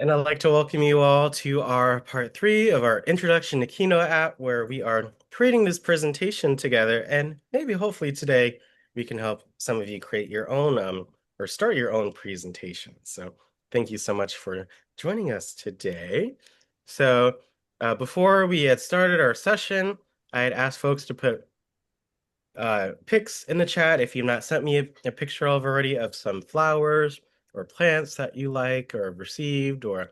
And I'd like to welcome you all to our part three of our introduction to Keynote app, where we are creating this presentation together. And maybe hopefully today we can help some of you create your own or start your own presentation. So thank you so much for joining us today. So before we had started our session, I had asked folks to put pics in the chat if you've not sent me a picture of already of some flowers or plants that you like or have received, or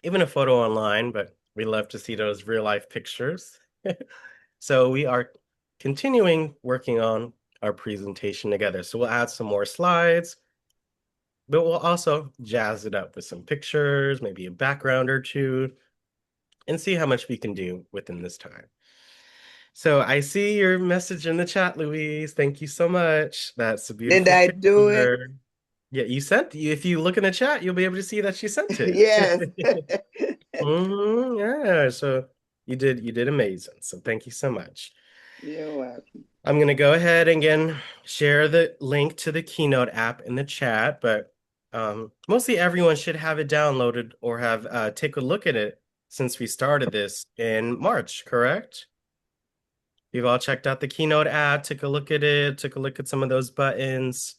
even a photo online, but we love to see those real life pictures. So we are continuing working on our presentation together. So we'll add some more slides, but we'll also jazz it up with some pictures, maybe a background or two, and see how much we can do within this time. So I see your message in the chat, Louise. Thank you so much. That's a Did beautiful I do it? picture. Yeah, if you look in the chat, you'll be able to see that she sent it. Yes. Yeah, so you did amazing. So thank you so much. You're welcome. I'm gonna go ahead and again share the link to the Keynote app in the chat, but mostly everyone should have it downloaded or have take a look at it since we started this in March, correct? You've all checked out the Keynote app, took a look at it, took a look at some of those buttons,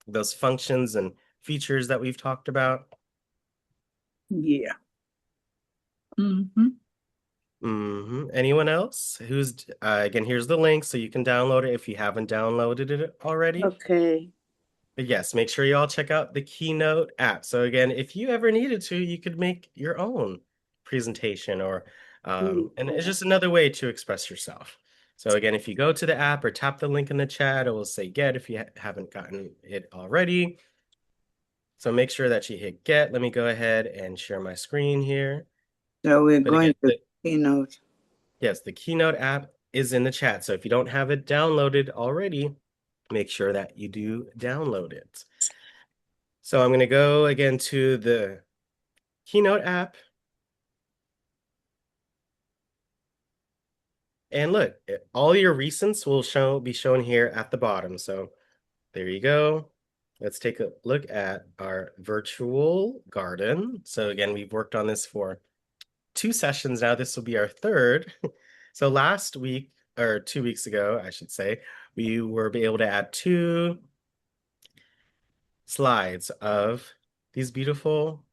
those functions and features that we've talked about. Yeah. Mm-hmm. Anyone else? Who's again, here's the link so you can download it if you haven't downloaded it already. Okay. But yes, make sure you all check out the Keynote app. So again, if you ever needed to, you could make your own presentation or and it's Yeah. just another way to express yourself. So again, if you go to the app or tap the link in the chat, it will say get if you haven't gotten it already. So make sure that you hit get. Let me go ahead and share my screen here. So we're But again, going to Keynote. yes, the Keynote app is in the chat. So if you don't have it downloaded already, make sure that you do download it. So I'm going to go again to the Keynote app. And look, all your recents will be shown here at the bottom. So there you go. Let's take a look at our virtual garden. So again, we've worked on this for 2 sessions now. This will be our third. So last week, or 2 weeks ago, I should say, we were able to add 2 slides of these beautiful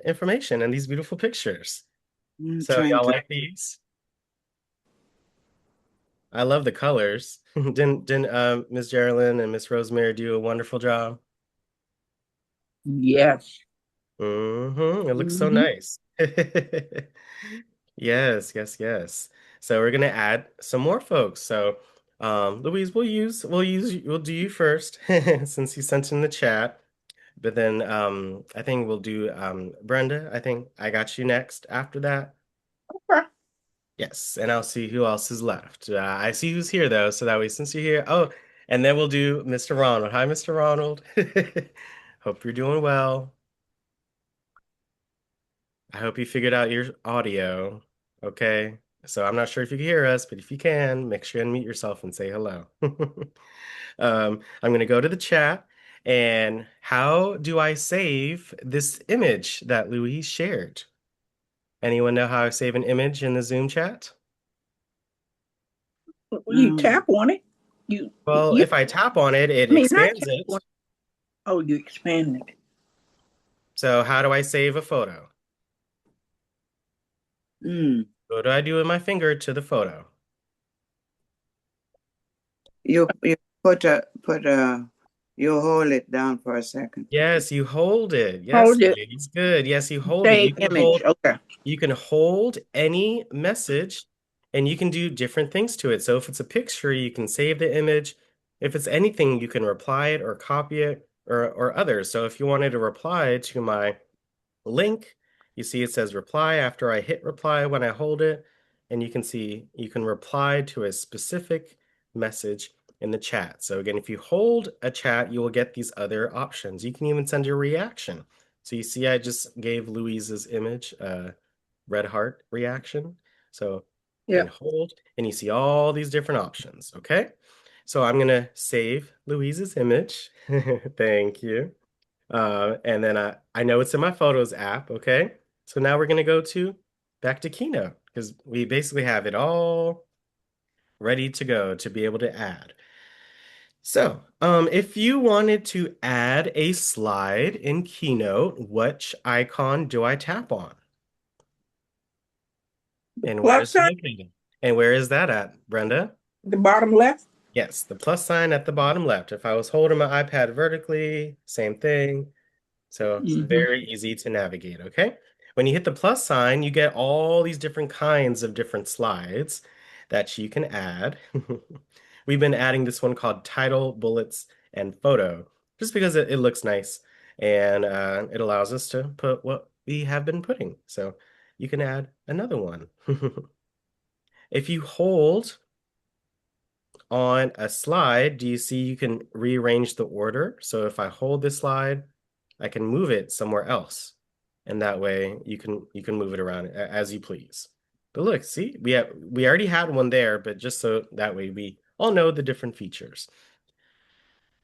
information and these beautiful pictures. I'm So trying y'all to. like these? I love the colors. Didn't Miss Geraldine and Miss Rosemary do a wonderful job? Yes. It looks so Mm-hmm. nice. Yes, yes, yes. So we're gonna add some more folks. So Louise, we'll do you first since you sent in the chat. But then I think we'll do Brenda. I think I got you next after that. Okay. Yes, and I'll see who else is left. I see who's here though, so that way since you're here. Oh, and then we'll do Mr. Ronald. Hi, Mr. Ronald. Hope you're doing well. I hope you figured out your audio. Okay. So I'm not sure if you can hear us, but if you can, make sure you unmute yourself and say hello. I'm going to go to the chat. And how do I save this image that Louise shared? Anyone know how I save an image in the Zoom chat? You tap on it. You, Well, you, if I tap on it, it I mean, not expands tap on it. it. Oh, you expand it. So how do I save a photo? Mm. What do I do with my finger to the photo? You put a you hold it down for a second. Yes, you hold it. Yes, Hold it. Louise. Good. Yes, you hold it. Save image. Okay. You can hold any message and you can do different things to it. So if it's a picture, you can save the image. If it's anything, you can reply it or copy it or others. So if you wanted to reply to my link, you see it says reply after I hit reply when I hold it, and you can see you can reply to a specific message in the chat. So again, if you hold a chat, you will get these other options. You can even send a reaction. So you see I just gave Louise's image a red heart reaction. So Yeah. again, hold, and you see all these different options, okay? So I'm gonna save Louise's image. Thank you. And then I know it's in my Photos app, okay? So now we're gonna go to back to Keynote because we basically have it all ready to go to be able to add. So, if you wanted to add a slide in Keynote, which icon do I tap on? The And where plus is it sign, located? And where is that at, Brenda? the bottom left. Yes, the plus sign at the bottom left. If I was holding my iPad vertically, same thing. So Hmm. very easy to navigate, okay? When you hit the plus sign, you get all these different kinds of different slides that you can add. We've been adding this one called title, bullets, and photo, just because it looks nice and it allows us to put what we have been putting. So you can add another one. If you hold on a slide, do you see you can rearrange the order? So if I hold this slide, I can move it somewhere else. And that way you can move it around as you please. But look, see, we already had one there, but just so that way we all know the different features.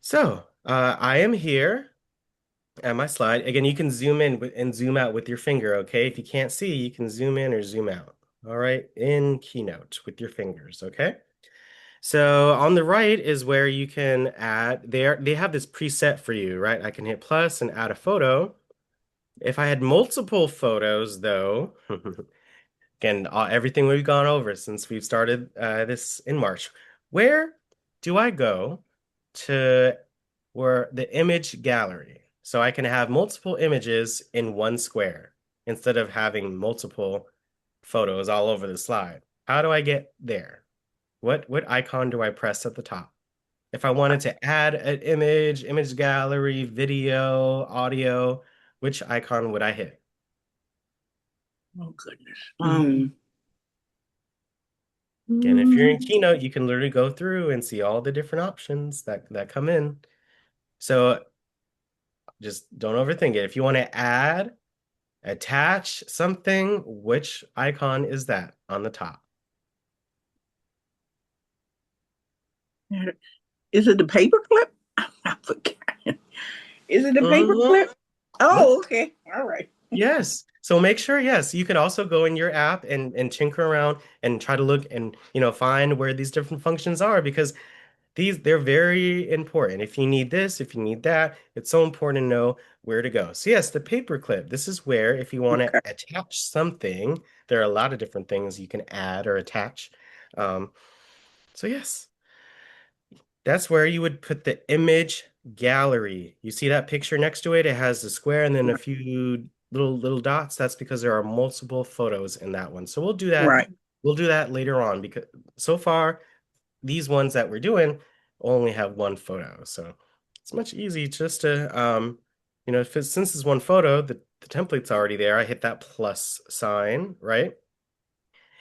So I am here at my slide. Again, you can zoom in and zoom out with your finger, okay? If you can't see, you can zoom in or zoom out. All right, in Keynote with your fingers, okay? So on the right is where you can add, they have this preset for you, right? I can hit plus and add a photo. If I had multiple photos though, again, everything we've gone over since we've started this in March, where do I go to where the image gallery? So I can have multiple images in one square instead of having multiple photos all over the slide. How do I get there? What icon do I press at the top? If I wanted to add an image, image gallery, video, audio, which icon would I hit? Oh goodness. Again, if you're in Mm, Keynote, you can literally go through and see all the different options that come in. So just don't overthink it. If you want to add, attach something, which icon is that on the top? is it the paper clip? I forgot. Is it the paper Mhm. clip? Oh, okay. All right. Yes. So make sure, yes, you can also go in your app and tinker around and try to look and find where these different functions are because they're very important. If you need this, if you need that, it's so important to know where to go. So yes, the paperclip. This is where if you want to Okay. attach something, there are a lot of different things you can add or attach. Um, so yes, that's where you would put the image gallery. You see that picture next to it? It has the square and then a few little dots. That's because there are multiple photos in that one. So we'll do that. Right. We'll do that later on because so far these ones that we're doing only have one photo. So it's much easy just to if since it's one photo, the template's already there. I hit that plus sign, right?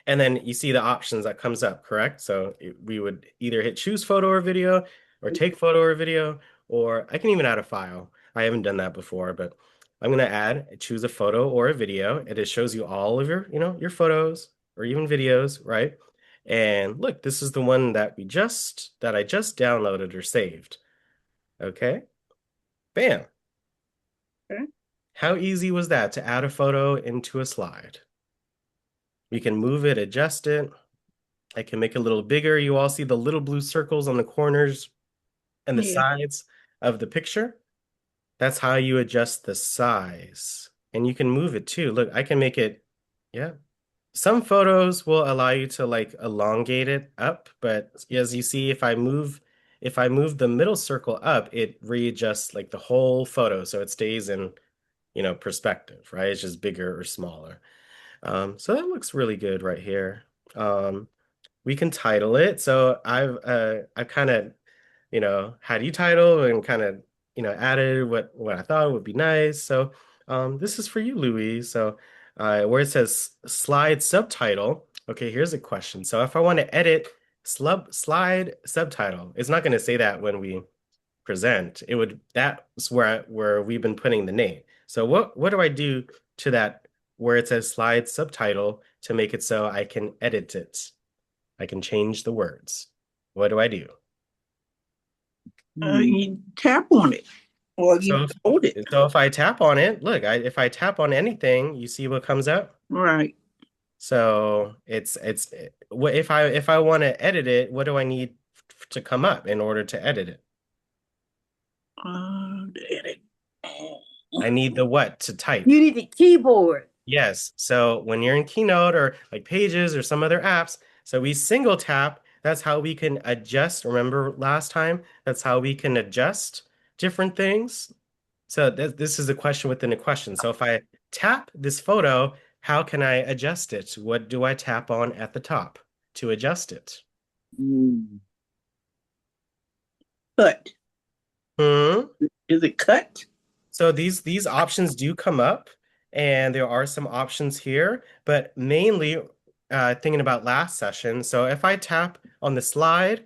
And then you see the options that comes up, correct? So we would either hit choose photo or video or take photo or video, or I can even add a file. I haven't done that before, but I'm going to choose a photo or a video, and it shows you all of your photos or even videos, right? And look, this is the one that I just downloaded or saved. Okay? Bam. Okay. How easy was that to add a photo into a slide? We can move it, adjust it. I can make it a little bigger. You all see the little blue circles on the corners and the Yeah. sides of the picture. That's how you adjust the size. And you can move it too. Look, I can make it, yeah. Some photos will allow you to like elongate it up, but as you see, if I move the middle circle up, it readjusts like the whole photo so it stays in, perspective, right? It's just bigger or smaller. So that looks really good right here. We can title it. So I've kind of, had you title and kind of, added what I thought would be nice. So this is for you, Louise. So where it says slide subtitle, okay, here's a question. So if I want to edit slide subtitle, it's not going to say that when we present. That's where we've been putting the name. So what do I do to that where it says slide subtitle to make it so I can edit it? I can change the words. What do I do? Hmm. You tap on it. Well, you So hold it. if I tap on it, look, if I tap on anything, you see what comes up? Right. So what if I want to edit it, what do I need to come up in order to edit it? Edit. I need the what to type. You need the keyboard. Yes. So when you're in Keynote or like Pages or some other apps, so we single tap, that's how we can adjust. Remember last time? That's how we can adjust different things. So this is a question within a question. So if I tap this photo, how can I adjust it? What do I tap on at the top to adjust it? Hmm. Cut. Hmm. Is it cut? So these options do come up, and there are some options here, but mainly thinking about last session. So if I tap on the slide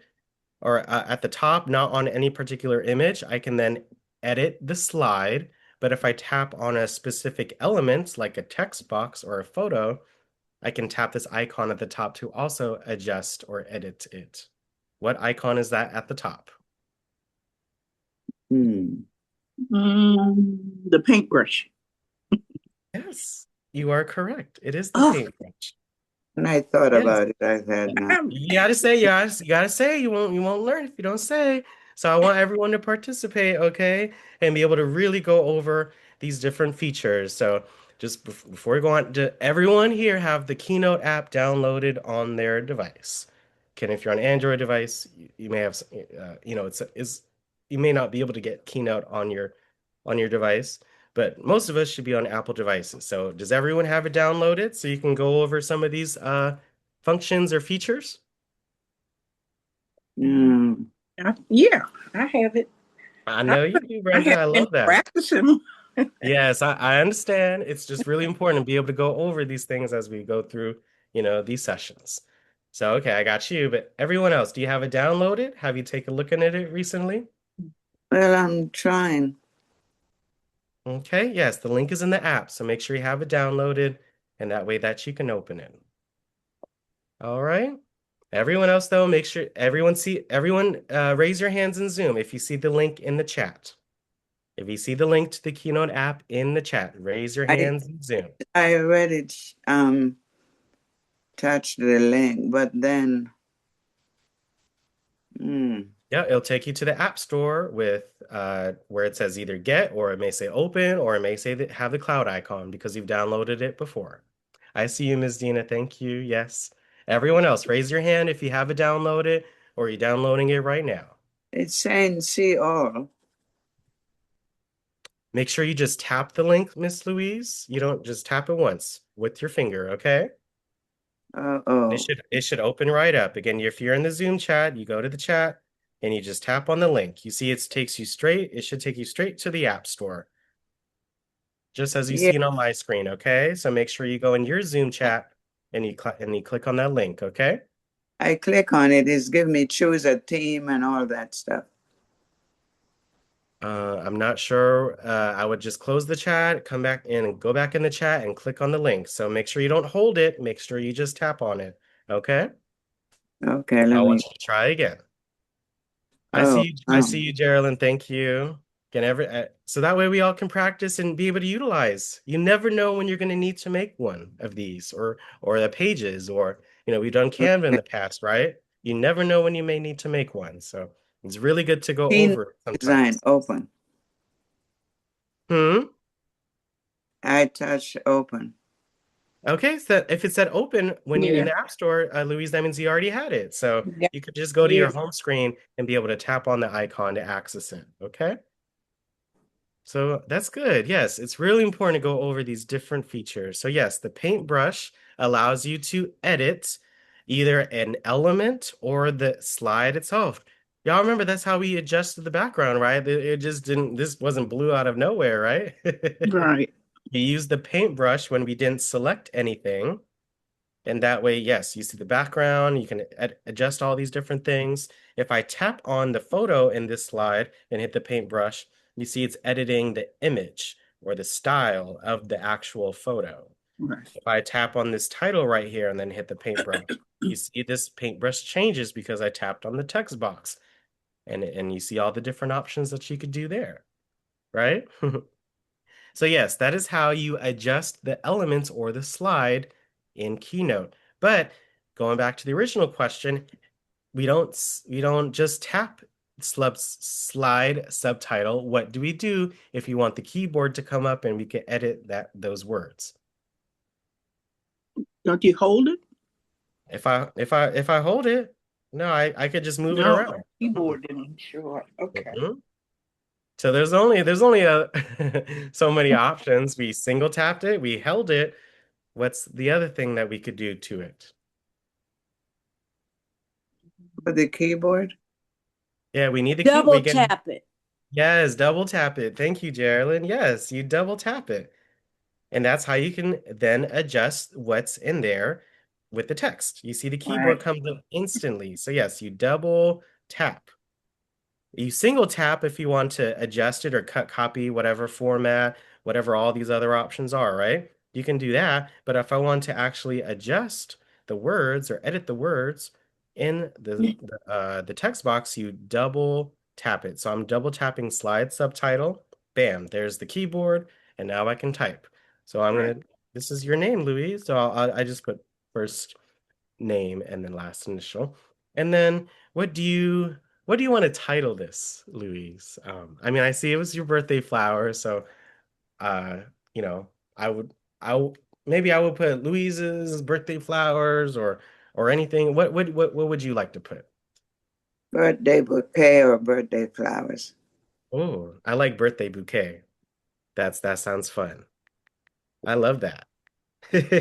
or at the top, not on any particular image, I can then edit the slide. But if I tap on a specific element, like a text box or a photo, I can tap this icon at the top to also adjust or edit it. What icon is that at the top? Hmm. The paintbrush. Yes, you are correct. It is the Oh, paintbrush. When I thought Yes. about it, I said, no. You gotta say, you gotta say, you won't learn if you don't say. So I want everyone to participate, okay? And be able to really go over these different features. So just before we go on, everyone here have the Keynote app downloaded on their device? Can if you're on Android device, you may have, it's you may not be able to get Keynote on your device, but most of us should be on Apple devices. So does everyone have it downloaded so you can go over some of these functions or features? Hmm. yeah, I have it. I I, know you do, I Brenda. have I been love that. practicing. Yes, I understand. It's just really important to be able to go over these things as we go through, these sessions. So, okay, I got you, but everyone else, do you have it downloaded? Have you taken a look at it recently? Well, I'm trying. Okay, yes, the link is in the app, so make sure you have it downloaded, and that way that you can open it. All right. Everyone else, though, make sure everyone raise your hands in Zoom if you see the link in the chat. If you see the link to the Keynote app in the chat, raise your I hands in Zoom. I already touched the link, but then hmm, Yeah, it'll take you to the App Store with where it says either get or it may say open or it may say that have the cloud icon because you've downloaded it before. I see you, Ms. Dina. Thank you. Yes. Everyone else, raise your hand if you have it downloaded or you're downloading it right now. it's saying see all. Make sure you just tap the link, Miss Louise. You don't just tap it once with your finger, okay? Oh, It should open right up. Again, if you're in the Zoom chat, you go to the chat and you just tap on the link. You see it takes you straight, it should take you straight to the App Store, just as you yeah. see it on my screen, okay? So make sure you go in your Zoom chat and you click on that link, okay? I click on it. It's giving me choose a theme and all that stuff. I'm not sure. I would just close the chat, come back in and go back in the chat and click on the link. So make sure you don't hold it. Make sure you just tap on it, okay? Okay, let I me. want you to try again. Oh, I see you, Geraldine. Thank you. So that way we all can practice and be able to utilize. You never know when you're going to need to make one of these or the pages or we've done Canva in okay. the past, right? You never know when you may need to make one. So it's really good to go Scene over it design sometimes. open. Hmm. I touch open. Okay, so if it said open when you're in Yeah. the App Store, Louise, that means you already had it. So Yeah. you could just go to your Yeah. home screen and be able to tap on the icon to access it. Okay. So that's good. Yes, it's really important to go over these different features. So yes, the paintbrush allows you to edit either an element or the slide itself. Y'all remember that's how we adjusted the background, right? It just didn't, this wasn't blue out of nowhere, right? Right. You use the paintbrush when we didn't select anything. And that way, yes, you see the background, you can adjust all these different things. If I tap on the photo in this slide and hit the paintbrush, you see it's editing the image or the style of the actual photo. Right. If I tap on this title right here and then hit the paintbrush, you see this paintbrush changes because I tapped on the text box and you see all the different options that you could do there. right? So yes, that is how you adjust the elements or the slide in Keynote. But going back to the original question, we don't just tap slide subtitle. What do we do if you want the keyboard to come up and we can edit those words? Don't you hold it? If I hold it, no, I could just move it No, around. keyboard didn't show up. Okay. Mhm. So there's only a so many options. We single tapped it, we held it. What's the other thing that we could do to it? For the keyboard. Yeah, we need the key. We Double can, tap it. yes, double tap it. Thank you, Geraldine. Yes, you double tap it. And that's how you can then adjust what's in there with the text. You see the keyboard Right. comes up instantly. So yes, you double tap. You single tap if you want to adjust it or cut copy, whatever format, whatever all these other options are, right? You can do that. But if I want to actually adjust the words or edit the words in the text box, you double tap it. So I'm double tapping slide subtitle. Bam, there's the keyboard, and now I can type. So Right. this is your name, Louise. So I just put first name and then last initial. And then what do you want to title this, Louise? I mean, I see it was your birthday flower, so uh, you know, I would maybe I would put Louise's birthday flowers or anything. What would you like to put? Birthday bouquet or birthday flowers. Oh, I like birthday bouquet. That sounds fun. I love that. Isn't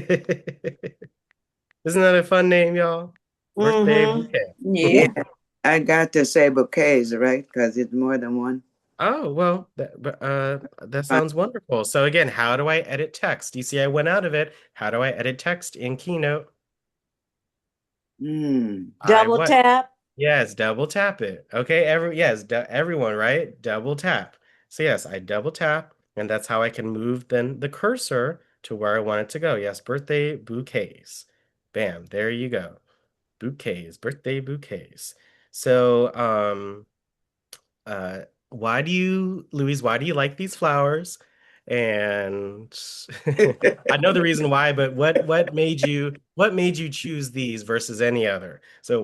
that a fun name, y'all? Birthday Mm-hmm. bouquet. Yeah. Yeah, I got to say bouquets, right? Because it's more than one. Oh, well, that sounds wonderful. So again, how do I edit text? You see, I went out of it. How do I edit text in Keynote? Hmm. I Double what? tap. Yes, double tap it. Okay, everyone, right? Double tap. So yes, I double tap, and that's how I can move then the cursor to where I want it to go. Yes, birthday bouquets. Bam, there you go. Bouquets, birthday bouquets. So, uh, Louise, why do you like these flowers? And I know the reason why, but what made you choose these versus any other? So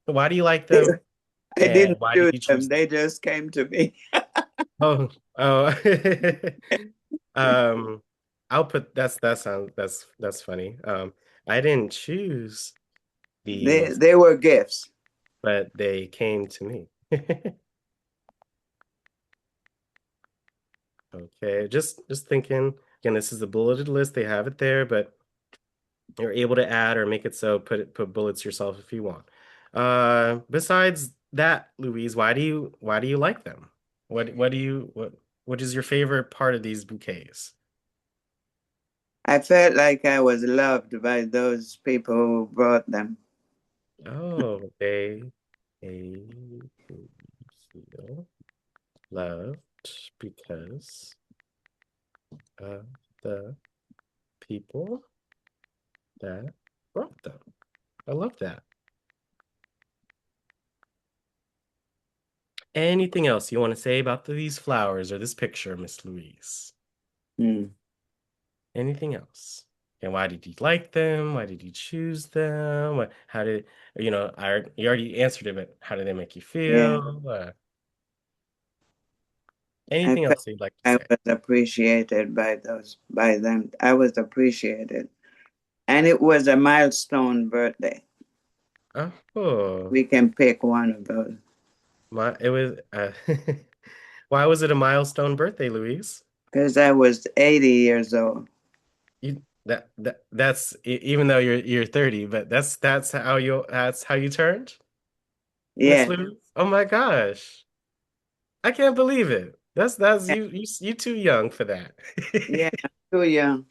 why do you like them? I And didn't why did choose you them. choose them? They just came to me. Oh. Um, I'll put that's funny. I didn't choose They these, they were gifts. but they came to me. Okay, just thinking. Again, this is a bulleted list. They have it there, but you're able to add or make it so put bullets yourself if you want. Besides that, Louise, why do you like them? What is your favorite part of these bouquets? I felt like I was loved by those people who brought them. Oh, they feel loved because of the people that brought them. I love that. Anything else you want to say about these flowers or this picture, Miss Louise? Hmm. Anything else? And why did you like them? Why did you choose them? How did you already answered it, but how did they make you Yeah, feel? I Anything felt else you'd like to I say? was appreciated by them. I was appreciated, and it was a milestone birthday. Oh, We can pick one of those it was why was it a milestone birthday, Louise? because I was 80 years old. Even though you're 30, but that's how you turned, Miss Yeah, Louise? Oh my gosh. I can't believe it. That's you too young for that. yeah, too young.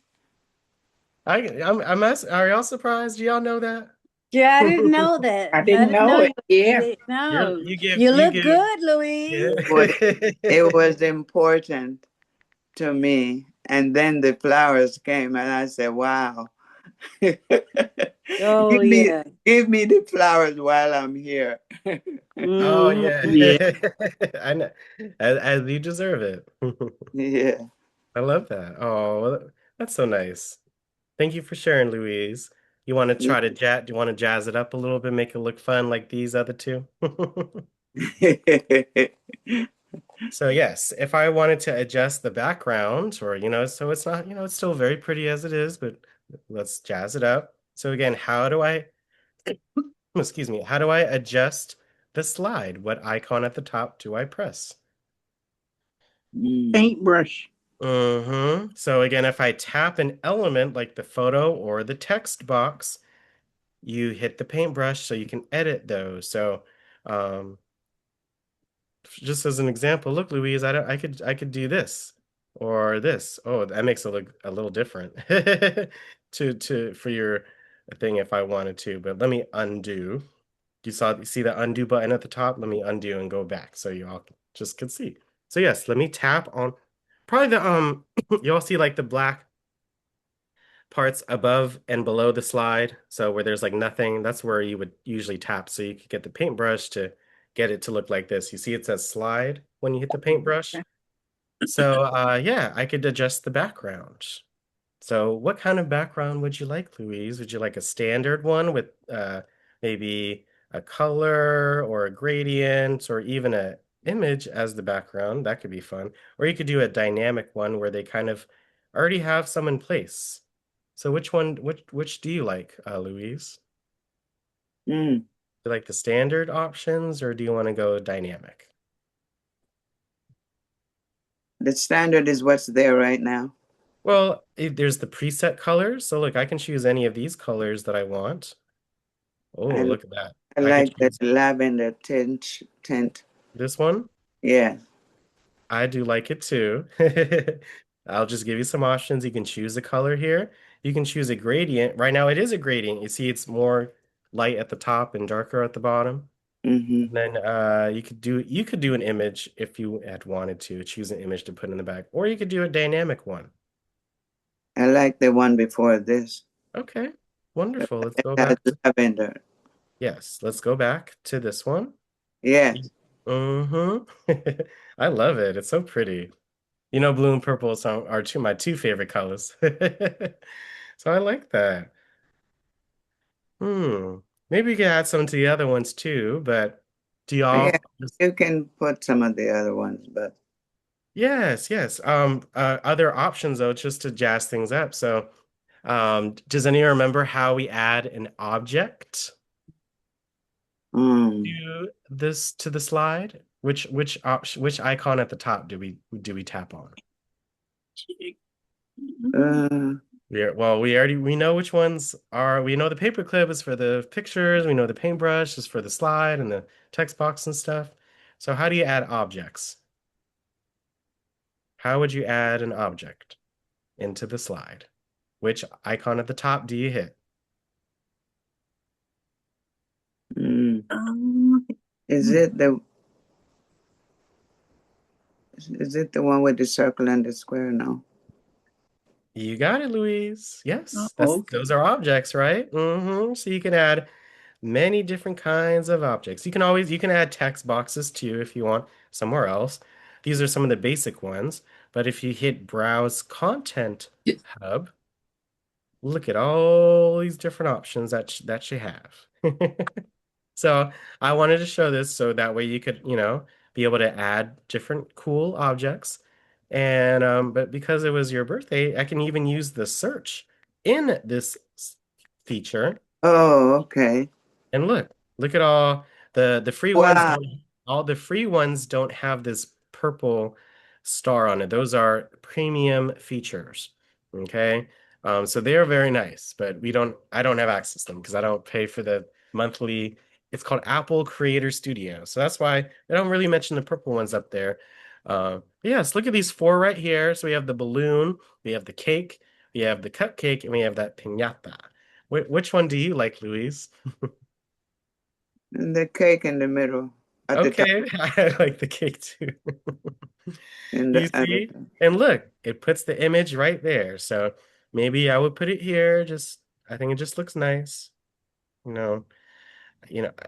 Are y'all surprised? Do y'all know that? Yeah, I didn't know that. I I didn't didn't know know it. you Yeah. didn't You're know. you give You you look give good, Louise. It was important to me. And then the flowers came, and I said, "Wow." Oh, Give me yeah. give me the flowers while I'm here. Oh Hmm. yeah. Yeah. I know. As you deserve it. Yeah. I love that. Oh, well, that's so nice. Thank you for sharing, Louise. You want to Yeah. try to jazz, do you want to jazz it up a little bit, make it look fun like these other two? So yes, if I wanted to adjust the background or, so it's not, it's still very pretty as it is, but let's jazz it up. So again, how do I, excuse me, how do I adjust the slide? What icon at the top do I press? Mm. Paintbrush. So again, if I tap an element like the photo or the text box, you hit the paintbrush so you can edit those. So um, just as an example, look, Louise, I could do this or this. Oh, that makes it look a little different to for your thing if I wanted to. But let me undo. You see the undo button at the top? Let me undo and go back so you all just could see. So yes, let me tap on probably the you all see like the black parts above and below the slide. So where there's like nothing, that's where you would usually tap. So you could get the paintbrush to get it to look like this. You see it says slide when you hit the paintbrush. So yeah, I could adjust the background. So what kind of background would you like, Louise? Would you like a standard one with maybe a color or a gradient or even a image as the background? That could be fun. Or you could do a dynamic one where they kind of already have some in place. So which do you like, Louise? Mm. Do you like the standard options or do you want to go dynamic? The standard is what's there right now. Well, there's the preset colors. So look, I can choose any of these colors that I want. Oh, I look at that. I I could like the choose lavender tint. this one. Yeah. I do like it too. I'll just give you some options. You can choose a color here. You can choose a gradient. Right now it is a gradient. You see it's more light at the top and darker at the bottom. Mm-hmm. And then you could do an image if you had wanted to choose an image to put in the back, or you could do a dynamic one. I like the one before this. Okay, wonderful. Let's It go has back to lavender. yes, let's go back to this one. Yes. Mm-hmm. I love it. It's so pretty. You know, blue and purple are my two favorite colors. So I like that. Hmm. Maybe we could add some to the other ones too, but do Yeah. y'all You can put some of the other ones, but yes, yes. Other options though, just to jazz things up. So, does anyone remember how we add an object um to the slide? Which icon at the top do we tap on? uh We know which ones are we know the paperclip is for the pictures, we know the paintbrush is for the slide and the text box and stuff. So how do you add objects? How would you add an object into the slide? Which icon at the top do you hit? mm. Um, Is it the one with the circle and the square? No. You got it, Louise. oh, Yes, that's okay. those are objects, right? So you can add many different kinds of objects. You can add text boxes too if you want somewhere else. These are some of the basic ones, but if you hit Browse Content Hub, look at all these different options that you have. So I wanted to show this so that way you could, be able to add different cool objects. And but because it was your birthday, I can even use the search in this feature. Oh, okay. And look at the free ones Wow. don't all the free ones don't have this purple star on it. Those are premium features. Okay. So they are very nice, but I don't have access to them because I don't pay for the monthly. It's called Apple Creator Studio. So that's why I don't really mention the purple ones up there. But yes, look at these four right here. So we have the balloon, we have the cake, we have the cupcake, and we have that piñata. Which one do you like, Louise? And the cake in the middle, at the top, Okay, I like the cake too. in You the at the see? top. And look, it puts the image right there. So maybe I would put it here. I think it just looks nice. you know,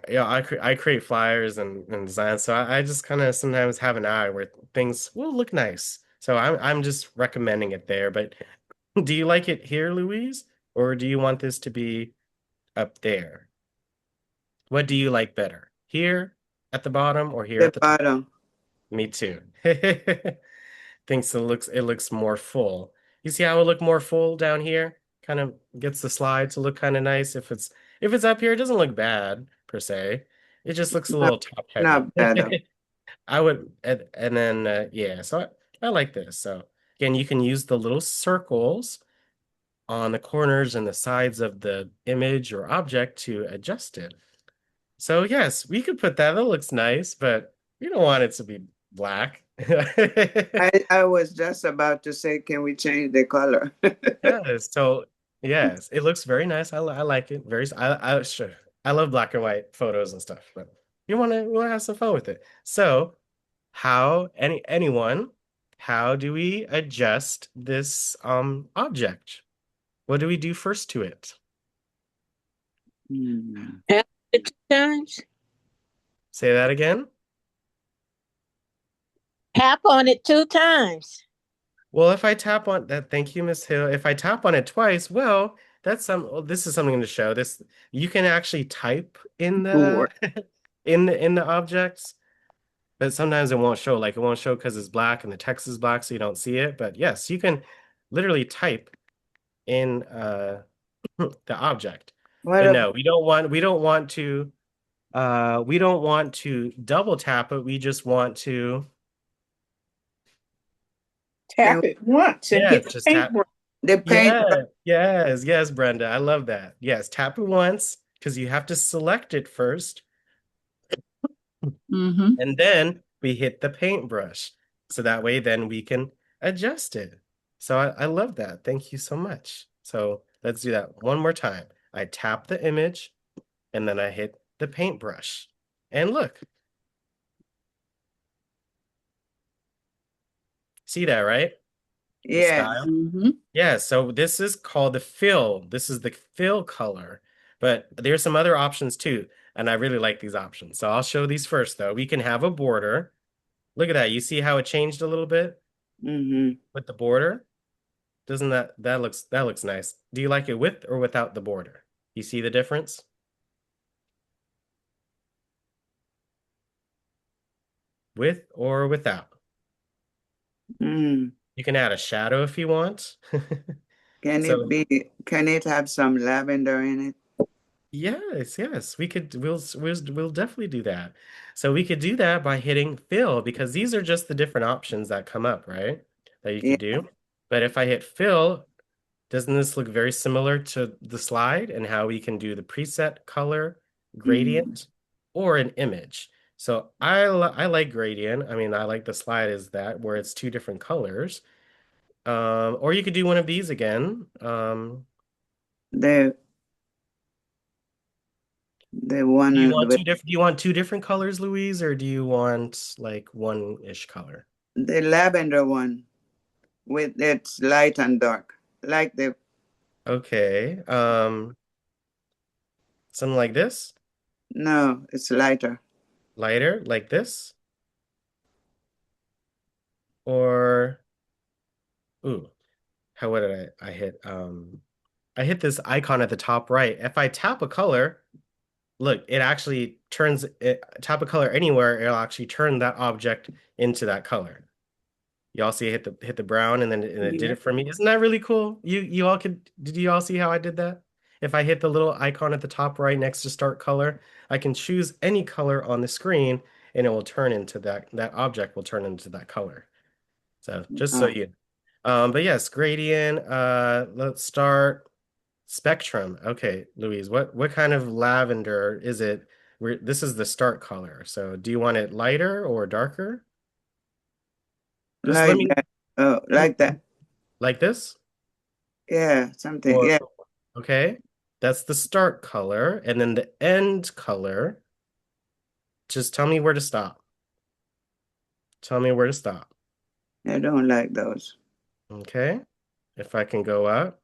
yeah, I create flyers and designs, so I just kind of sometimes have an eye where things will look nice. So I'm just recommending it there. But do you like it here, Louise, or do you want this to be up there? What do you like better? Here at the bottom or here The at the top? bottom. Me too. Thinks it looks more full. You see how it look more full down here? Kind of gets the slide to look kind of nice. If it's up here, it doesn't look bad per se. It just looks a Not, little top heavy. not better. I would and then yeah, so I like this. So again, you can use the little circles on the corners and the sides of the image or object to adjust it. So yes, we could put that. That looks nice, but we don't want it to be black. I was just about to say, can we change the color? Yes, so yes, it looks very nice. I like it. I sure I love black and white photos and stuff, but you want to have some fun with it. So, anyone, how do we adjust this object? What do we do first to it? Hmm. Tap it 2 times. Say that again. Tap on it 2 times. Well, if I tap on that, thank you, Miss Hill. If I tap on it twice, well, this is something to show. This you can actually type in the Board. in the objects, but sometimes it won't show. Like it won't show because it's black and the text is black, so you don't see it. But yes, you can literally type in the object. What But about no, we don't want to double tap it. We just want to can Tap it once and yes, hit the just tap. paintbrush. the paint? Yeah, yes, yes, Brenda. I love that. Yes, tap it once because you have to select it first, Mm-hmm. and then we hit the paintbrush. So that way then we can adjust it. So I love that. Thank you so much. So let's do that one more time. I tap the image and then I hit the paintbrush. And look, see that, right? The Yes. style. Mm-hmm. Yeah, so this is called the fill. This is the fill color. But there's some other options too, and I really like these options. So I'll show these first though. We can have a border. Look at that. You see how it changed a little bit Mm-hmm. with the border? Doesn't that looks nice. Do you like it with or without the border? You see the difference? With or without? Mm. You can add a shadow if you want. Can it So be, can it have some lavender in it? yes, yes, we'll definitely do that. So we could do that by hitting fill because these are just the different options that come up, right? That you Yeah. could do. But if I hit fill, doesn't this look very similar to the slide and how we can do the preset color, Mm. gradient, or an image? So I like gradient. I mean, I like the slide is that where it's two different colors. Or you could do one of these again. The the one Do you want two different colors, Louise, or do you want like one-ish color? the lavender one with its light and dark. Like the Okay. Something like this, no, it's lighter. lighter, like this, or ooh, what did I hit? I hit this icon at the top right. If I tap a color, look, it actually turns it, tap a color anywhere, it'll actually turn that object into that color. Y'all see it hit the brown and it did Yeah. it for me. Isn't that really cool? You all did you all see how I did that? If I hit the little icon at the top right next to start color, I can choose any color on the screen and it will turn into that object will turn into that color. So just so Oh, you but yes, gradient, let's start spectrum. Okay, Louise, what kind of lavender is it? This is the start color. So do you want it lighter or darker? Just let like me that. Oh, like that. like this? Yeah, something. Or Yeah, okay, that's the start color, and then the end color. Just tell me where to stop. Tell me where to stop. I don't like those. Okay, if I can go up.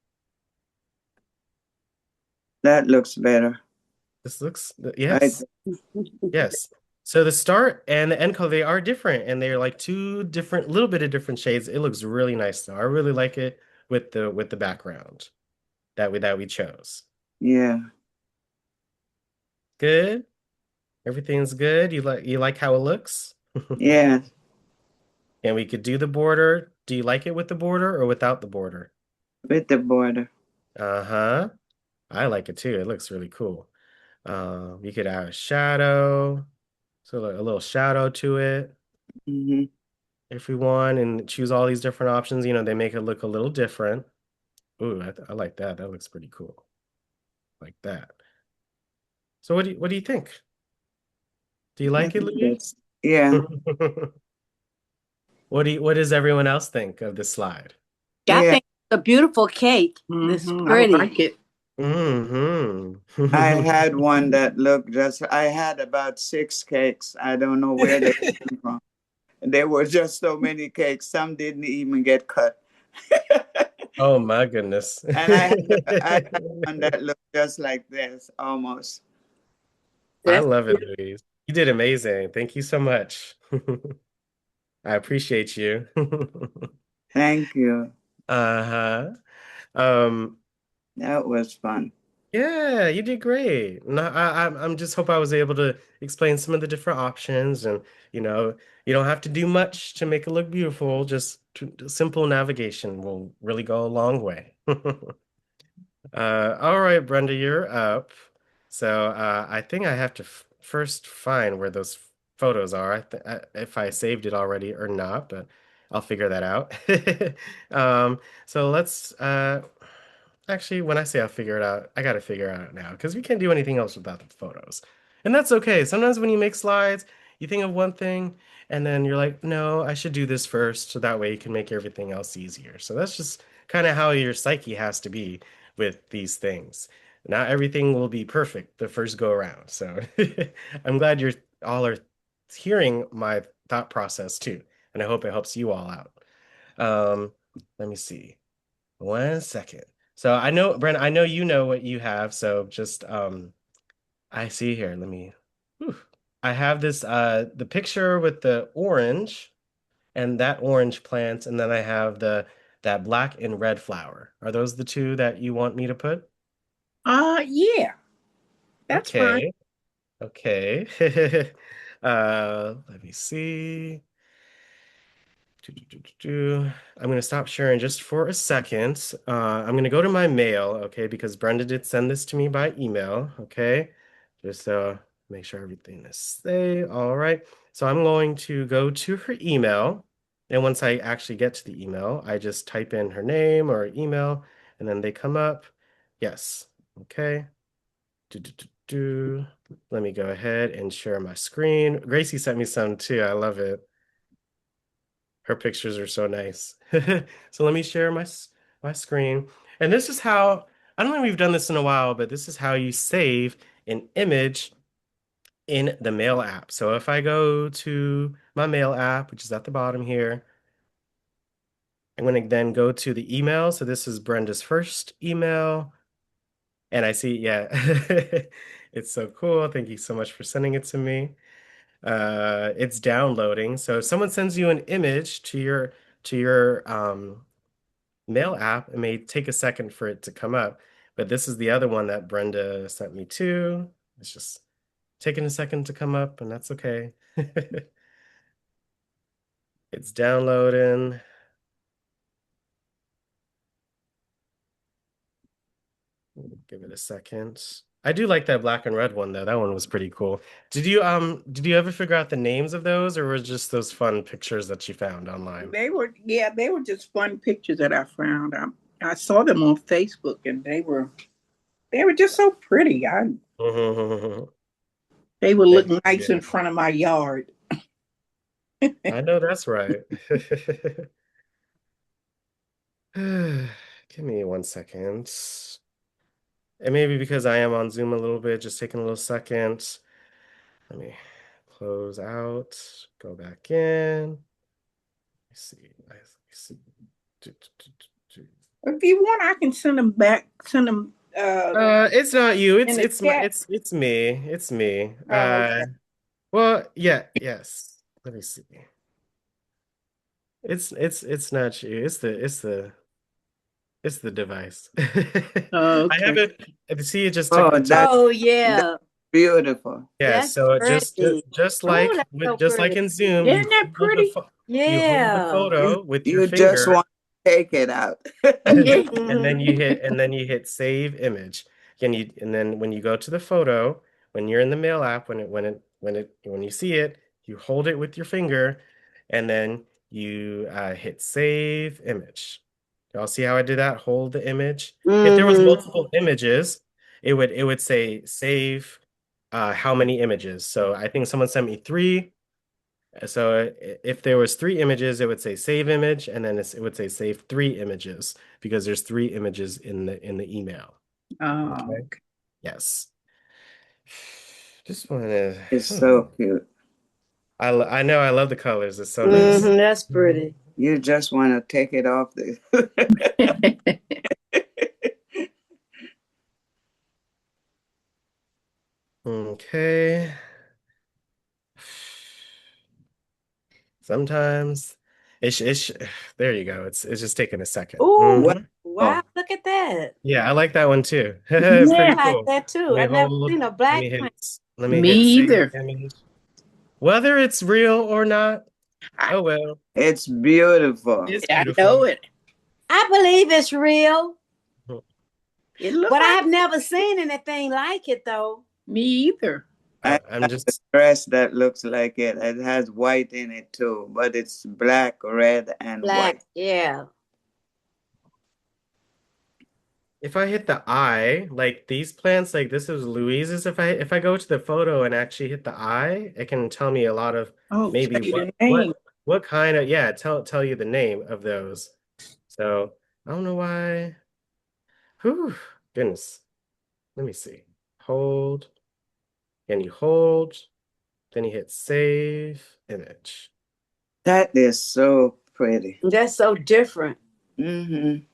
That looks better. This looks, I yes, yes. So the start and the end color, they are different and they're like two different, little bit of different shades. It looks really nice though. I really like it with the background that we chose. yeah, Good. Everything's good. You like how it looks? yeah, And we could do the border. Do you like it with the border or without the border? with the border. Uh-huh. I like it too. It looks really cool. You could add a shadow, so like a little shadow to it Hmm. if we want, and choose all these different options. They make it look a little different. Ooh, I like that. That looks pretty cool. Like that. So what do you think? Do you I like it, think Louis? that's, yeah, What does everyone else think of this slide? I yeah. think it's a beautiful cake. It's I pretty. like it. I Mm-hmm. had one that looked just, I had about 6 cakes. I don't know where they came from. There were just so many cakes. Some didn't even get cut. Oh my goodness. And I had one that looked just like this, almost. I That's love it, Louise. You did amazing. Thank you so much. I appreciate you. Thank you. Uh-huh. Um, That was fun. yeah, you did great. No, I'm just hope I was able to explain some of the different options, and you know, you don't have to do much to make it look beautiful. Just simple navigation will really go a long way. All right, Brenda, you're up. So I think I have to f first find where those photos are. If I saved it already or not, but I'll figure that out. So let's actually, when I say I'll figure it out, I got to figure it out now because we can't do anything else without the photos. And that's okay. Sometimes when you make slides, you think of one thing and then you're like, no, I should do this first so that way you can make everything else easier. So that's just kind of how your psyche has to be with these things. Not everything will be perfect the first go around. So I'm glad you're all are hearing my thought process too. And I hope it helps you all out. Um, let me see. 1 second. So I know, Brent, I know you know what you have. So just I see here. Let me whew. I have this the picture with the orange and that orange plant, and then I have the that black and red flower. Are those the two that you want me to put? Yeah, that's fine. Okay. Okay. Let me see. I'm going to stop sharing just for a second. I'm going to go to my mail, okay, because Brenda did send this to me by email, okay? Just make sure everything is safe. All right. So I'm going to go to her email. And once I actually get to the email, I just type in her name or email, and then they come up. Yes. Okay. Do, do, do, do. Let me go ahead and share my screen. Gracie sent me some too. I love it. Her pictures are so nice. So let me share my screen. And this is how, I don't know if we've done this in a while, but this is how you save an image in the Mail app. So if I go to my Mail app, which is at the bottom here, I'm going to then go to the email. So this is Brenda's first email. And I see, yeah, it's so cool. Thank you so much for sending it to me. It's downloading. So if someone sends you an image to your Mail app, it may take a second for it to come up, but this is the other one that Brenda sent me too. It's just taking a second to come up, and that's okay. It's downloading. Give it a second. I do like that black and red one though. That one was pretty cool. Did you ever figure out the names of those or was just those fun pictures that you found online? They were just fun pictures that I found. I saw them on Facebook, and they were just so pretty. They would look Thank nice in you. front of my yard. I know that's right. Give me 1 second. It may be because I am on Zoom a little bit, just taking a little second. Let me close out, go back in. Let's see. Let's see. Do, do, do, do, do. If you want, I can send them back. Send them uh, It's not you. in the chat. It's me. It's me. Oh, okay. Well, yeah, yes. Let me see. It's not you. It's the device. Oh, I okay. haven't see it just took Oh, the time. Oh that's yeah, beautiful. Yeah, that's so pretty. Oh, that's so just like pretty. in Zoom, Isn't that pretty? you hold the Yeah. photo with your You just finger want to take it out. and then you hit save image. And then when you go to the photo, when you're in the mail app, when you see it, you hold it with your finger and then you hit save image. Y'all see how I did that? Hold the image. If there was Hmm. multiple images, it would say save how many images. So I think someone sent me three. So if there was three images, it would say save image, and then it would say save three images because there's three images in the email. Oh, Okay. Yes. Just want to. It's so cute. I know I love the colors. It's so nice. Hmm. That's pretty. You just want to take it off the. okay. Okay. Sometimes it's there you go. It's just taking a second. Oh, Wow. wow. Look at that. Yeah, I like that one too. It's I pretty Yeah, like cool. that too. Let me I've never hold. seen a Let black me print. let me me hit save either. image. Whether it's real or not, I, oh well. It's beautiful. It's I know beautiful. it. I believe it's real, It looked but I like have never seen anything like it though. me either. I I'm have a just dress that looks like it. It has white in it too, but it's black, red, and Black, white. yeah. if I hit the eye, like these plants, like this is Louise's. If I go to the photo and actually hit the eye, it can tell me a lot of Oh, maybe tell you the name. what kind of yeah, tell you the name of those. So I don't know why. Whew, goodness. Let me see. Hold. Can you hold? Then you hit save image. That is so pretty. That's so different. Mm-hmm.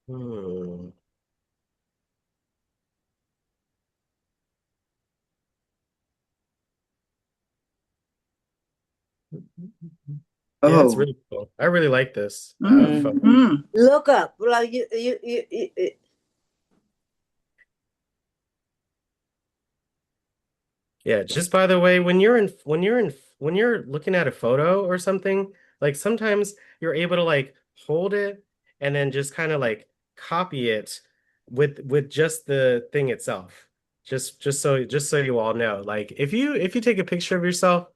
Hmm. Yeah, it's Oh, really cool. I really like this photo. mm-hmm. Mm-hmm. Look up. Like Yeah, just by the way, when you're looking at a photo or something, like sometimes you're able to like hold it and then just kind of like copy it with just the thing itself. Just so you all know. Like if you take a picture of yourself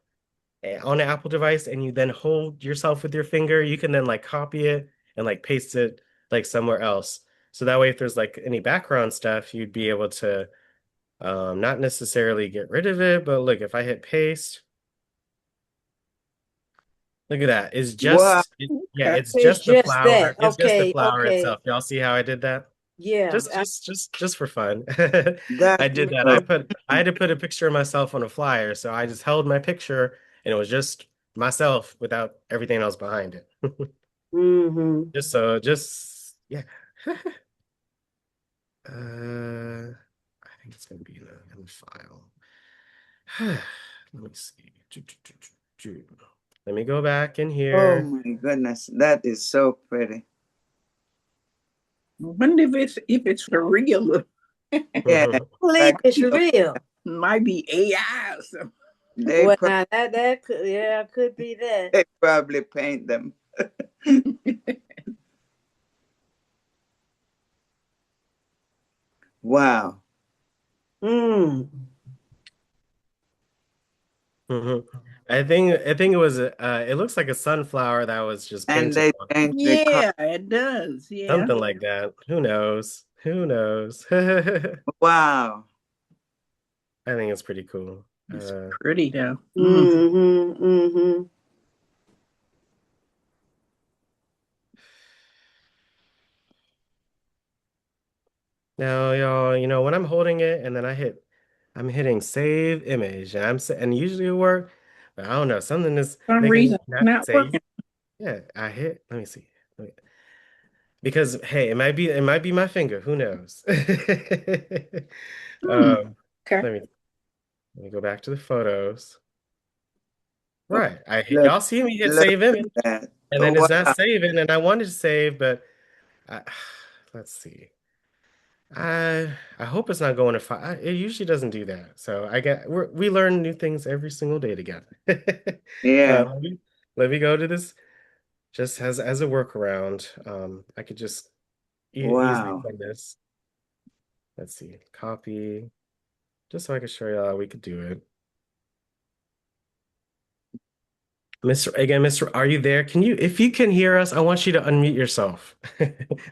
on an Apple device and you then hold yourself with your finger, you can then like copy it and like paste it like somewhere else. So that way if there's like any background stuff, you'd be able to not necessarily get rid of it, but look, if I hit paste, look at that. Wow. Yeah, Okay. it's it's just the just flower. that. It's just the Okay, flower okay. itself. Y'all see how I did that? Yeah. Just for fun. I That's did that. so. I had to put a picture of myself on a flyer, so I just held my picture and it was just myself without everything else behind it. Mm-hmm. Just yeah. I think it's gonna be in the file. Let me see. Let me go back in Oh here. my goodness, that is so pretty. I wonder if it's for real. Yeah, I believe like it's real. Might be AI or something. they Well, pro- now that could yeah could be that. they probably paint them. Wow. Mm. Mhm. I think it was it looks like a sunflower that was just And painted they on. changed the color. Yeah, it does. Yeah. Something like that. Who knows? Who knows? I Wow. think it's pretty cool. It's pretty though. Mm. Mm-hmm. Mm-hmm. Now, y'all, when I'm holding it and then I hit I'm hitting save image, and and usually it work, but I don't know. Something is For some making reason, me it's not not save. working. Yeah, I hit. Let me see. Because hey, it might be my finger. Who knows? Hmm. Um, Okay. let me let me go back to the photos. Oh, Right. look, Y'all see me hit look save image, at that. and Oh, then it's not wow. saving, and I wanted to save, but I, let's see. I hope it's not going to five. It usually doesn't do that. So we learn new things every single day together. Yeah. Let me go to this just as a workaround. I could just easily Wow. send this. Let's see, copy, just so I can show you how we could do it. Mr. Are you there? If you can hear us, I want you to unmute yourself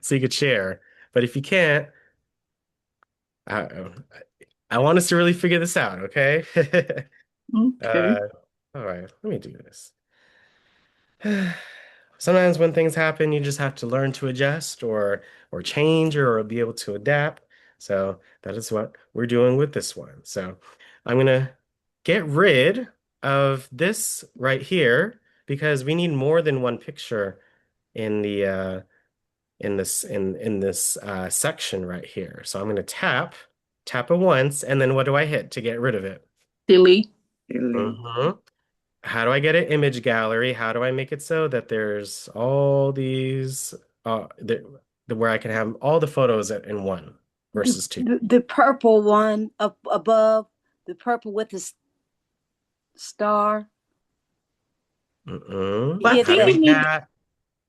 so you could share. But if you can't, I, I want us to really figure this out, okay? Okay. Uh, all right, let me do this. Sometimes when things happen, you just have to learn to adjust or change or be able to adapt. So that is what we're doing with this one. So I'm gonna get rid of this right here because we need more than one picture in the in this section right here. So I'm gonna tap it once, and then what do I hit to get rid of it? Delete. Really. Mhm. How do I get an image gallery? How do I make it so that there's all these where I can have all the photos in one versus two? The purple one up above, the purple with the star. Well, I How Hit do think that. you we need. add?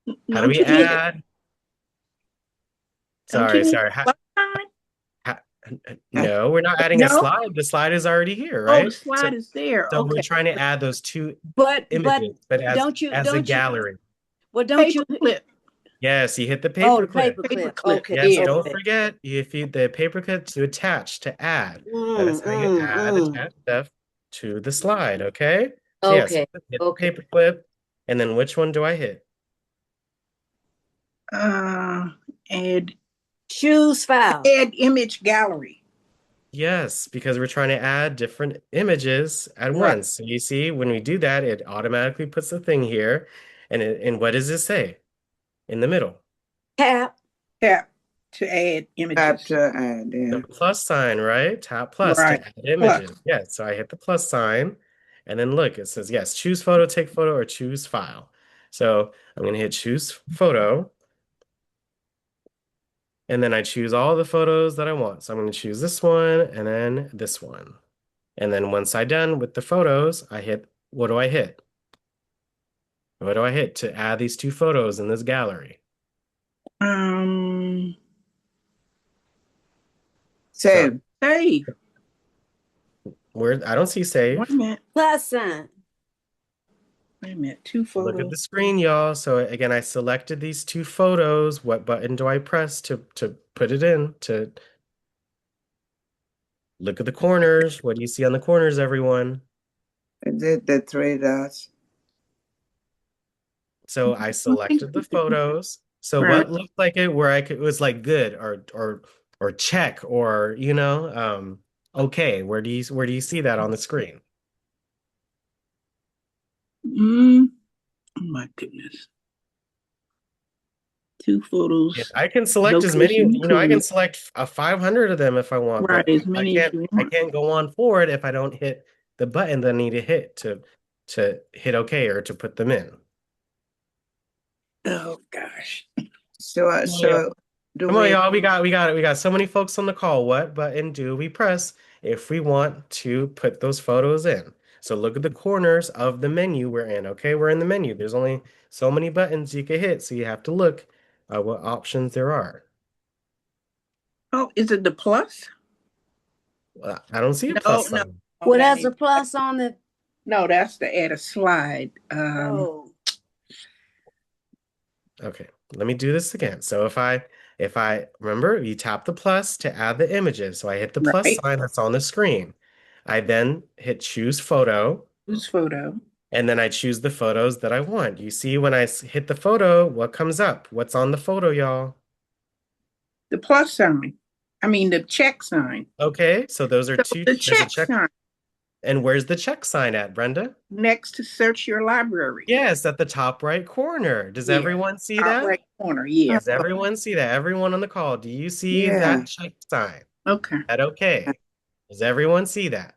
How do Don't we you need it? add? Don't you Sorry, need sorry. a plus sign? Ha, no, we're not adding a No. slide. The slide is already here, Oh, the right? slide is there. So we're Okay. trying to add those two But images, but as don't you as a don't you gallery. well don't you Paperclip. Yes, you hit the oh the paperclip. paper clip. Paperclip. Okay, Yes, There. don't okay. forget if you the paperclip to attach to add. That is Mm, how you mm, add mm. attach stuff to the slide. Okay. So yes, Okay, hit the okay. paperclip, and then which one do I hit? Uh, add Choose file. add image gallery. Yes, because we're trying to add different images at Right. once. So you see, when we do that, it automatically puts the thing here, and what does it say in the middle? Tap. Tap to add Tap images. to add. The Yeah. plus sign, right? Tap plus to Right. add Plus. images. Yes, so I hit the plus sign, and then look, it says yes, choose photo, take photo, or choose file. So I'm gonna hit choose photo, and then I choose all the photos that I want. So I'm gonna choose this one and then this one. And then once I'm done with the photos, I hit, what do I hit? What do I hit to add these two photos in this gallery? Um, So Save. save. I don't see Wait a save. minute. Plus sign. Wait a minute. Two Look at photos. the screen, y'all. So again, I selected these two photos. What button do I press to put it in? To look at the corners. What do you see on the corners, everyone? Is it the three dots? So I I think selected the photos. So right. what looked like it where it was like good or check or okay. Where do you see that on the screen? Mm, oh my goodness. Two Yeah, photos. I can select as many, Location I can included. select a 500 of them if I want, Right. but As I many as can't you I want. can't go on forward if I don't hit the button that I need to hit to hit OK or to put them in. Oh gosh. So, Come on, y'all. so do Come on, we? y'all. We got so many folks on the call. What button do we press if we want to put those photos in? So look at the corners of the menu we're in. Okay, we're in the menu. There's only so many buttons you can hit, so you have to look at what options there are. Oh, is it the plus? I don't see a No, plus no. sign. Oh, Well, that there's a ain't. plus on the. No, that's to add a slide. Oh, Okay, let me do this again. So if I remember, you tap the plus to add the images. So I hit the plus Right. sign that's on the screen. I then hit choose photo, Use photo. and then I choose the photos that I want. You see when I hit the photo, what comes up? What's on the photo, y'all? The plus sign. I mean the check sign. Okay, so those are So two. the There's a check check. sign And where's the check sign at, Brenda? next to search your library. Yes, at the top right corner. Does Yeah, everyone see top that? right corner. Yeah. Does everyone see that? Everyone on the call, do you see Yeah. that check sign? Okay. That okay? Does everyone see that?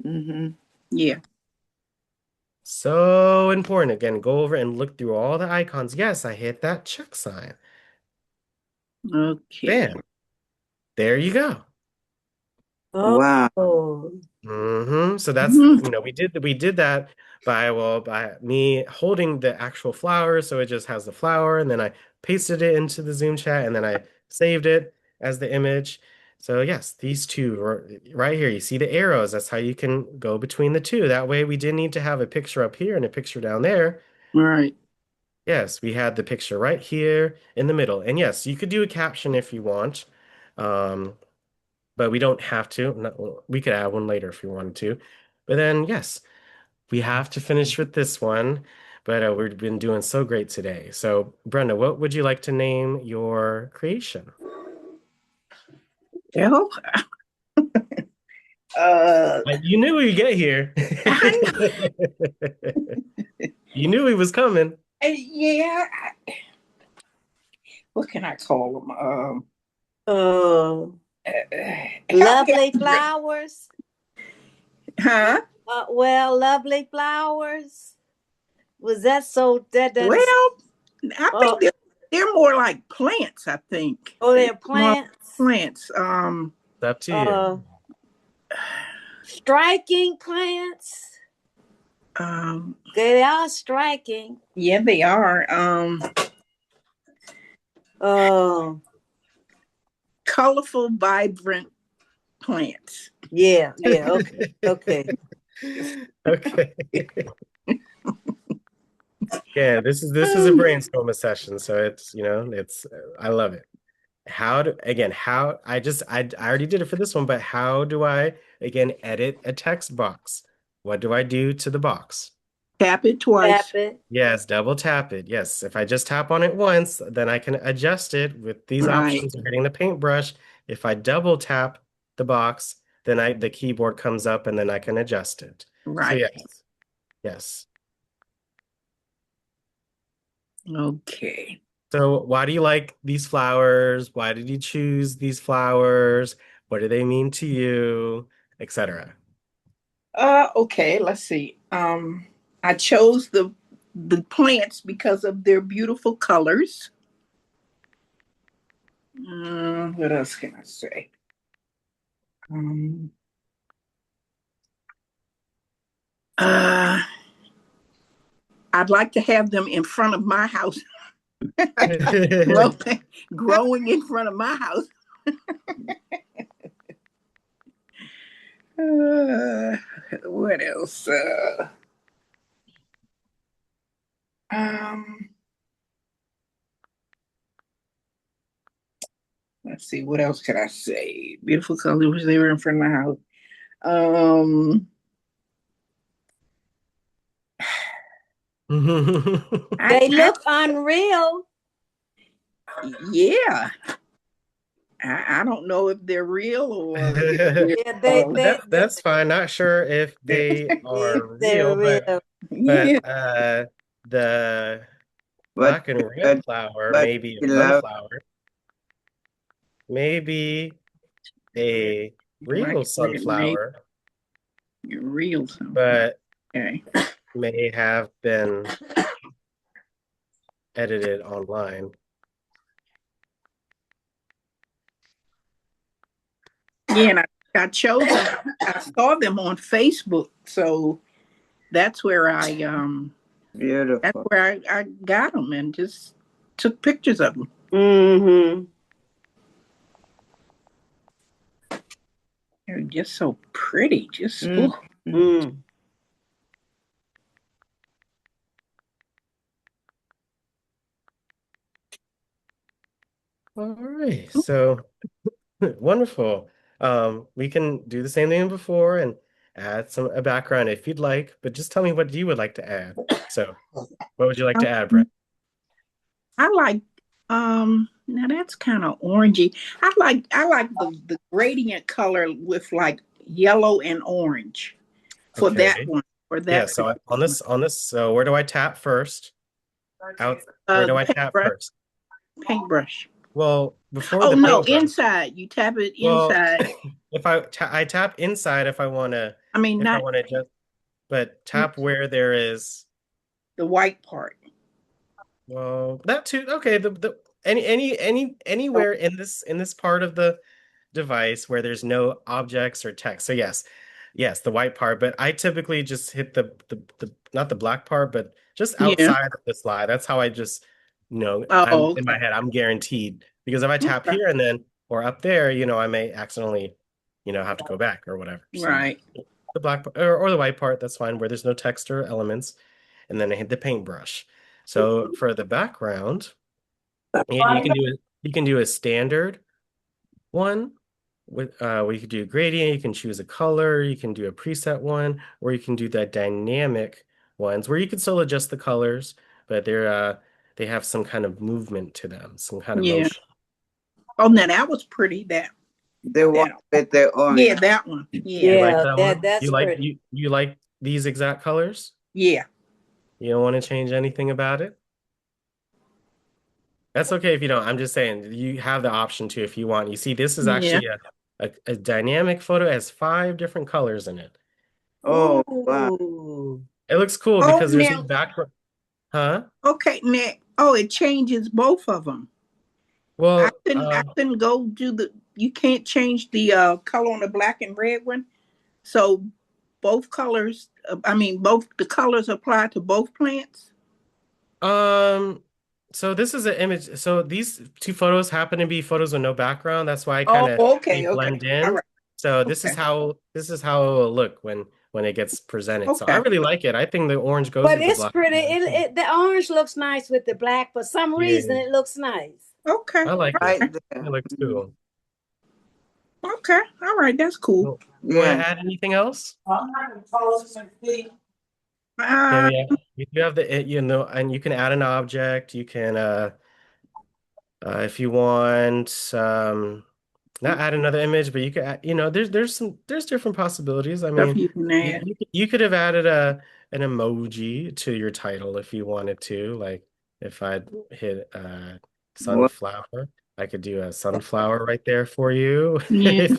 Mm-hmm. Yeah. So important. Again, go over and look through all the icons. Yes, I hit that check sign. Okay. Bam. There you go. Wow. Oh. So that's, Mhm. we did that by me holding the actual flower, so it just has the flower, and then I pasted it into the Zoom chat, and then I saved it as the image. So yes, these two right here, you see the arrows. That's how you can go between the two. That way we didn't need to have a picture up here and a picture down there. Right. Yes, we had the picture right here in the middle. And yes, you could do a caption if you want. Um, but we don't have to. Well, we could add one later if we wanted to. But then, yes, we have to finish with this one. But we've been doing so great today. So, Brenda, what would you like to name your creation? Well, uh, You knew we'd get here. I know. You knew he was coming. Yeah. What can I call them? Oh. Help me Lovely out. flowers. Huh? Well, lovely flowers. Was that so? That Well, doesn't. I Oh, think they're more like plants. I think. oh, they're More plants. plants. It's up to you. Uh, striking plants. They are striking. Yeah, they are. Oh, Colorful, vibrant plants. yeah, yeah. Okay, okay. Okay. Yeah, this is a brainstorming session, so it's I love it. How I already did it for this one, but how do I again edit a text box? What do I do to the box? Tap it Tap twice. it. Yes, double tap it. Yes, if I just tap on it once, then I can adjust it with these Right. options of hitting the paintbrush. If I double tap the box, then the keyboard comes up and then I can adjust it. So Right. yes, yes. Okay. So why do you like these flowers? Why did you choose these flowers? What do they mean to you, etc.? Okay, let's see. I chose the plants because of their beautiful colors. What else can I say? Um, uh, I'd like to have them in front of my house, growing in front of my house. What else? Um, let's see. What else could I say? Beautiful colors. They were in front of my house. They look unreal. Yeah. I don't know if they're real or Yeah, That's fine. Not sure if they are they're real, real. yeah. the But black and red but flower but may be a we love sunflower, maybe a Black real and red, maybe sunflower, real something. but Okay. may have been edited online. Yeah, and I chose them. I saw them on Facebook, so that's where that's beautiful. where I got them and just took pictures of them. Mm-hmm. They're just so pretty. Just Mm. Mm. All right, so wonderful. We can do the same thing before and add a background if you'd like, but just tell me what you would like to add. So, what would you like to add, Brett? I like Now that's kind of orangey. I like the gradient color with like yellow and orange for that Okay. one. For Yeah, that so particular one. on this, so where do I tap first? Out, where do The I tap paintbrush. first? Paintbrush. Well, before Oh the no, paintbrush. inside. You tap it Well, inside. if I tap inside I mean, if I not want to just, but tap where there is, the white part. well, that too. Okay, the anywhere in this part of the device where there's no objects or text. So yes, the white part. But I typically just hit the not the black part, but just Yeah. outside of the slide. That's how I just, I'm Oh, in my okay. head. I'm guaranteed because if I tap Okay. here and then or up there, I may accidentally, have to go back or whatever. So Right. the black or the white part, that's fine. Where there's no text or elements, and then I hit the paintbrush. So for the background, you can do a standard one with where you could do a gradient, you can choose a color, you can do a preset one, or you can do that dynamic ones where you can still adjust the colors, but they have some kind of movement to them, some kind of Yeah. motion. Oh, now that was pretty. The one That with the yeah, orange. that one. Yeah. You like Yeah, that one? that's pretty. You like these exact colors? Yeah. You don't want to change anything about it? That's okay if you don't. I'm just saying you have the option to if you want. You see, this is Yeah. actually a dynamic photo. It has 5 different colors in it. Oh, wow. Ooh. It looks cool Oh, because there's no now background. Huh? okay, now oh, it changes both of them. I Well, couldn't I couldn't go do the you can't change the color on the black and red one. So both colors I mean both the colors apply to both plants. um, so this is an image. So these 2 photos happen to be photos with no background. That's why Oh, they okay, okay. blend All in. right. So Okay. this is how it will look when it gets presented. So I Okay. really like it. I think the orange goes But with the it's black. pretty. The orange looks nice with the black. For some reason, Yeah, it looks nice. Okay. I like it. Right It there. looks Mhm. cool. Okay. All right, that's cool. You want to Yeah. add anything else? Yeah, Uh, you do have and you can add an object. You can, if you want, not add another image, but you could add, there's different possibilities. I stuff mean, you can add. you could have added an emoji to your title if you wanted to. Like if I hit Well, sunflower, I could do a sunflower right there for you. Yeah. If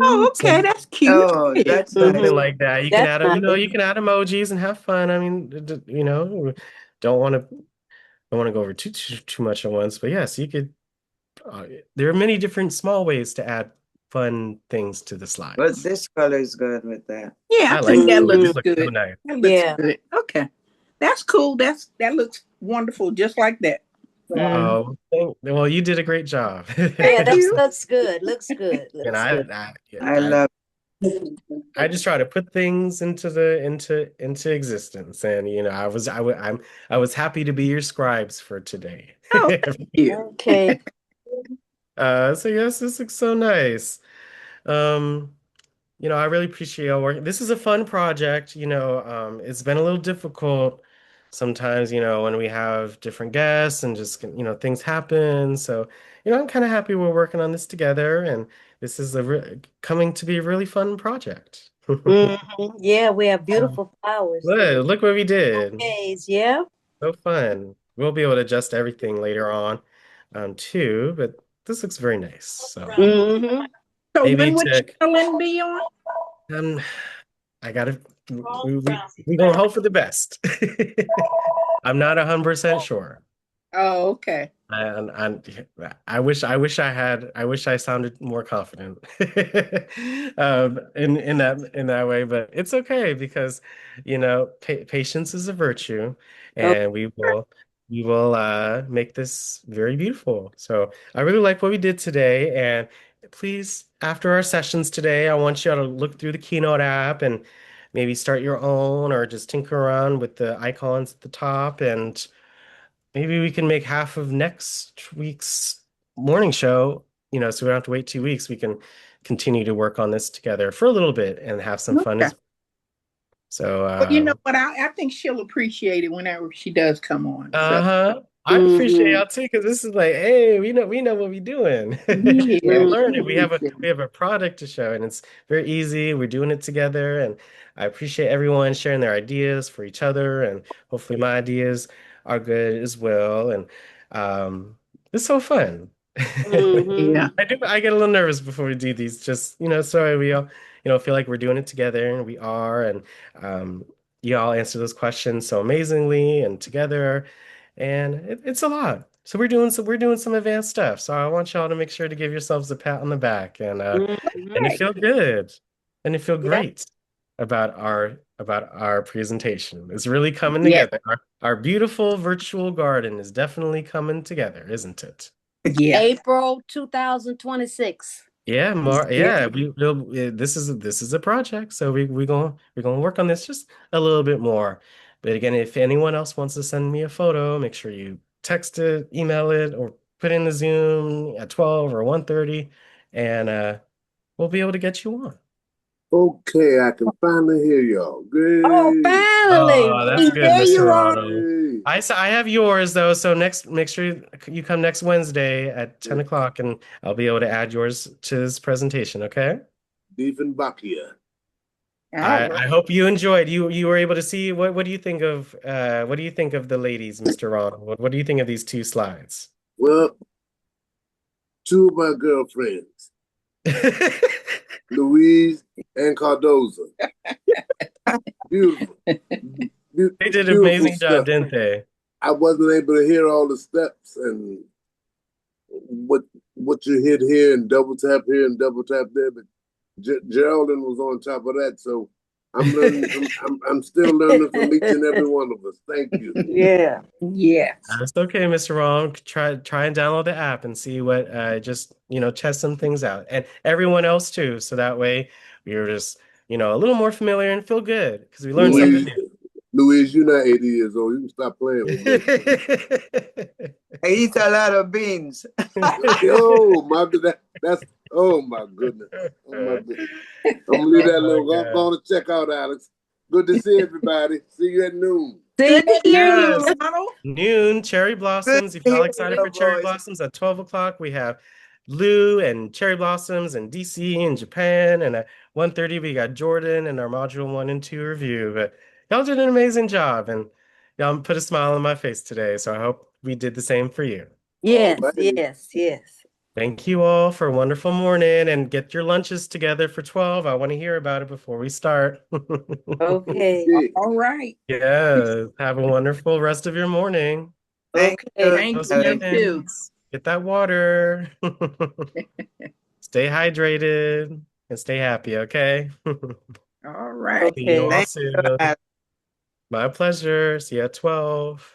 Oh, okay, some that's cute. oh, Yeah. that's nice. something Mm-hmm. like that. You can That's add nice. you can add emojis and have fun. I mean, don't want to don't want to go over too much at once, but yes, you could. Uh, there are many different small ways to add fun things to the But slides. this color is good with that. Yeah, I I like think it that too. looks It Mm-hmm. looks so good. nice. That looks Yeah. good. Okay. That's cool. That looks wonderful, just like that. Mm, Oh, well, you did a great job. Yeah, Thank that you. looks good. Looks good. And Looks good. yeah, I love I just try to put things into existence, and I was happy to be your scribes for today. Oh, thank you. Okay. So yes, this looks so nice. Um, I really appreciate your work. This is a fun project. It's been a little difficult sometimes, when we have different guests and just, things happen. So, I'm kind of happy we're working on this together, and this is coming to be a really fun project. Yeah, we have Um, beautiful flowers. look what we did. Bouquets, yeah. So fun. We'll be able to adjust everything later on, too, but this looks very nice. So Mm-hmm. So maybe when would to Carolyn be on? um I gotta we gonna hope for the best. I'm not 100% sure. Oh, okay. I wish I sounded more confident in that way, but it's okay because patience is a virtue, Oh, and we will make this very beautiful. So I really like what we did today, and please, after our sessions today, I want you to look through the Keynote app and maybe start your own or just tinker around with the icons at the top, and maybe we can make half of next week's morning show, so we don't have to wait 2 weeks. We can continue to work on this together for a little bit and have some fun Okay. as so Well, you know what? I think she'll appreciate it whenever she does come on. So uh-huh. I appreciate Mm-hmm. y'all too, because this is like, hey, we know what we're doing. We're Yeah. learning. We have a Mm-hmm. we have a product to show, and it's very easy. We're doing it together, and I appreciate everyone sharing their ideas for each other, and hopefully my ideas are good as well. And it's so fun. Mm-hmm. Yeah. I get a little nervous before we do these, just so we all, feel like we're doing it together, and we are, and um, you all answer those questions so amazingly and together, and it's a lot. So we're doing some advanced stuff. So I want y'all to make sure to give yourselves a pat on the back, and to Right. feel good, and to feel Yep. great about our presentation. It's really coming Yeah. together. Our beautiful virtual garden is definitely coming together, isn't it? Yeah. April 2026. Yeah, more. Yeah. Yeah, this is a project, so we're gonna work on this just a little bit more. But again, if anyone else wants to send me a photo, make sure you text it, email it, or put in the Zoom at 12 or 1:30, and we'll be able to get you on. Okay, I can finally hear y'all. Oh, Great. finally, Oh, that's we good, hear Mr. you on. Ronald. Great. I have yours though, so make sure you come next Wednesday at 10 o'clock, and I'll be able to add yours to this presentation. Okay? Diefenbachia. All I right. hope you enjoyed. You were able to see what do you think of what do you think of the ladies, Mr. Ronald? What do you think of these two slides? Well, two of my girlfriends, Louise and Cardoza. Beautiful. They did an Beautiful amazing job, stuff. didn't they? I wasn't able to hear all the steps and what you hit here and double tap here and double tap there, but Geraldine was on top of that, so I'm learning. I'm still learning from each and every one of us. Thank you. Yeah. Yes. That's okay, Mr. Ronald. Try and download the app and see what just test some things out. And everyone else too, so that way we're just, a little more familiar and feel good because we learned Yeah. something Louise, Louise, you're not 80 years old. You can stop playing with me. I eat a lot of beans. Oh my goodness, that's oh my goodness, oh my goodness. I'm gonna leave Oh that my alone. Go God. on and check out, Alex. Good to see everybody. See you at noon. See Good to you hear at you, Yes. noon. Ronald. Noon, cherry Good blossoms. If to y'all hear excited for your cherry voice. blossoms at 12 o'clock, we have Lou and cherry blossoms in DC and Japan. And at 1:30, we got Jordan and our module 1 and 2 review. But y'all did an amazing job, and y'all put a smile on my face today. So I hope we did the same for you. All Yes, righty. yes, yes. Thank you all for a wonderful morning, and get your lunches together for 12. I want to hear about it before we start. Okay. Okay. All right. Yes. Have a wonderful rest of your morning. Thank Okay. you, Thank Those you. You Alex. too. chickens. Get that water. Stay hydrated and stay happy, okay? All right. See you Okay. all Thank you, soon. Alex. My pleasure. See you at 12.